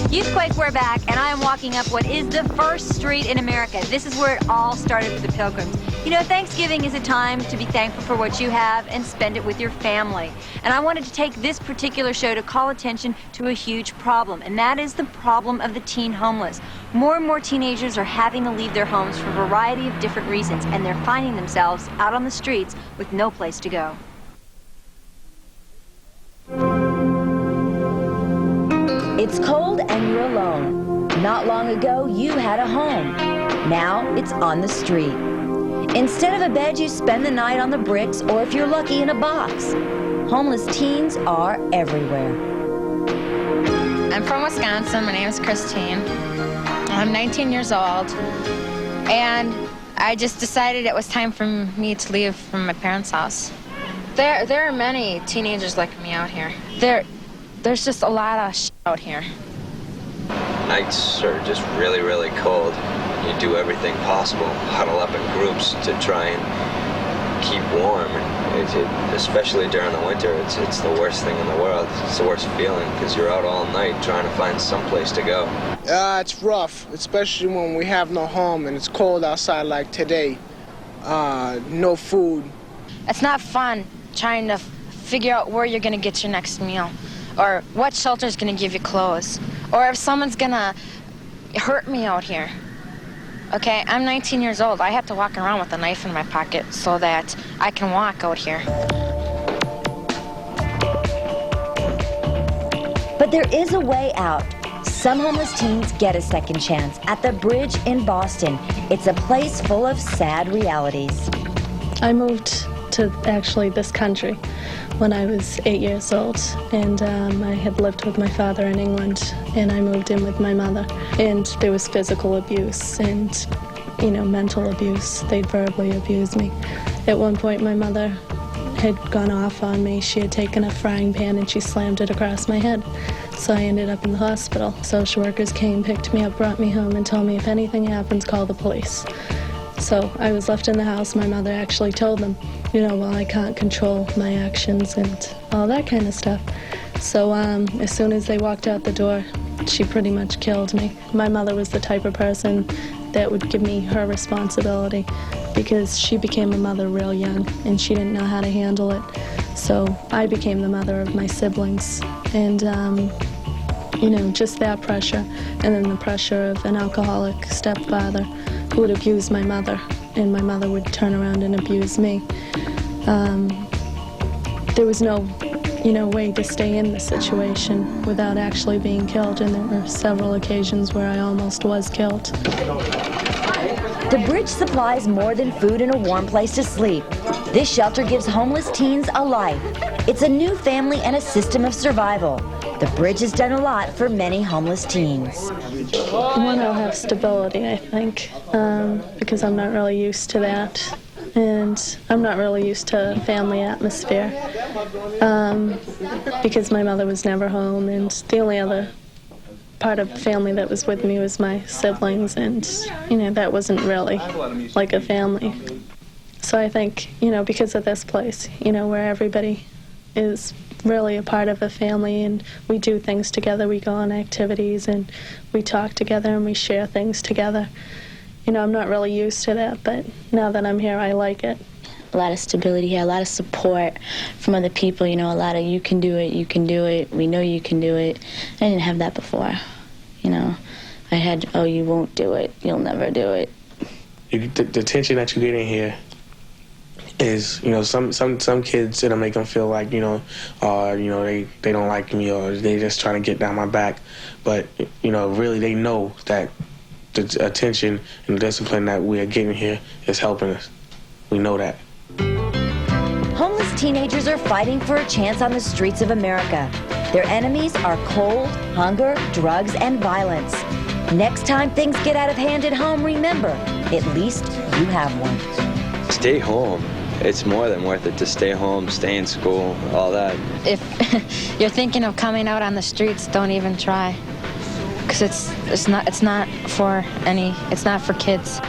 Youthquake, we're back, and I am walking up what is the first street in America. This is where it all started for the Pilgrims. You know, Thanksgiving is a time to be thankful for what you have and spend it with your family. And I wanted to take this particular show to call attention to a huge problem, and that is the problem of the teen homeless. More and more teenagers are having to leave their homes for a variety of different reasons, and they're finding themselves out on the streets with no place to go. It's cold and you're alone. Not long ago, you had a home. Now it's on the street. Instead of a bed, you spend the night on the bricks, or if you're lucky, in a box. Homeless teens are everywhere. I'm from Wisconsin. My name is Christine. I'm 19 years old, and I just decided it was time for me to leave from my parents' house. There are many teenagers like me out here. There's just a lot of shit out here. Nights are just really, really cold. You do everything possible, huddle up in groups to try and keep warm. And especially during the winter, it's the worst thing in the world. It's the worst feeling because you're out all night trying to find some place to go. It's rough, especially when we have no home and it's cold outside like today. No food. It's not fun trying to figure out where you're going to get your next meal, or what shelter's going to give you clothes, or if someone's going to hurt me out here. Okay, I'm 19 years old. I have to walk around with a knife in my pocket so that I can walk out here. But there is a way out. Some homeless teens get a second chance at the Bridge in Boston. It's a place full of sad realities. I moved to actually this country when I was 8 years old, and I had lived with my father in England, and I moved in with my mother, and there was physical abuse and, you know, mental abuse. They'd verbally abused me. At one point, my mother had gone off on me. She had taken a frying pan and she slammed it across my head, so I ended up in the hospital. Social workers came, picked me up, brought me home, and told me if anything happens, call the police. So I was left in the house. My mother actually told them, you know, well, I can't control my actions and all that kind of stuff. So as soon as they walked out the door, she pretty much killed me. My mother was the type of person that would give me her responsibility because she became a mother real young and she didn't know how to handle it. So I became the mother of my siblings, and you know, just that pressure, and then the pressure of an alcoholic stepfather who would abuse my mother, and my mother would turn around and abuse me. There was no, you know, way to stay in the situation without actually being killed, and there were several occasions where I almost was killed. The Bridge supplies more than food and a warm place to sleep. This shelter gives homeless teens a life. It's a new family and a system of survival. The Bridge has done a lot for many homeless teens. One, I'll have stability, I think, because I'm not really used to that. And I'm not really used to family atmosphere because my mother was never home, and the only other part of the family that was with me was my siblings, and, you know, that wasn't really like a family. So I think, you know, because of this place, you know, where everybody is really a part of a family and we do things together, we go on activities and we talk together and we share things together. You know, I'm not really used to that, but now that I'm here, I like it. A lot of stability here, a lot of support from other people, you know, a lot of you can do it, we know you can do it. I didn't have that before, you know. I had, oh, you won't do it, you'll never do it. The tension that you get in here is, you know, some kids, it'll make them feel like, you know, they don't like me, or they just trying to get down my back. But, you know, really they know that the attention and the discipline that we are getting here is helping us. We know that. Homeless teenagers are fighting for a chance on the streets of America. Their enemies are cold, hunger, drugs, and violence. Next time things get out of hand at home, remember, at least you have one. Stay home. It's more than worth it to stay home, stay in school, all that. If you're thinking of coming out on the streets, don't even try. Because it's not for kids.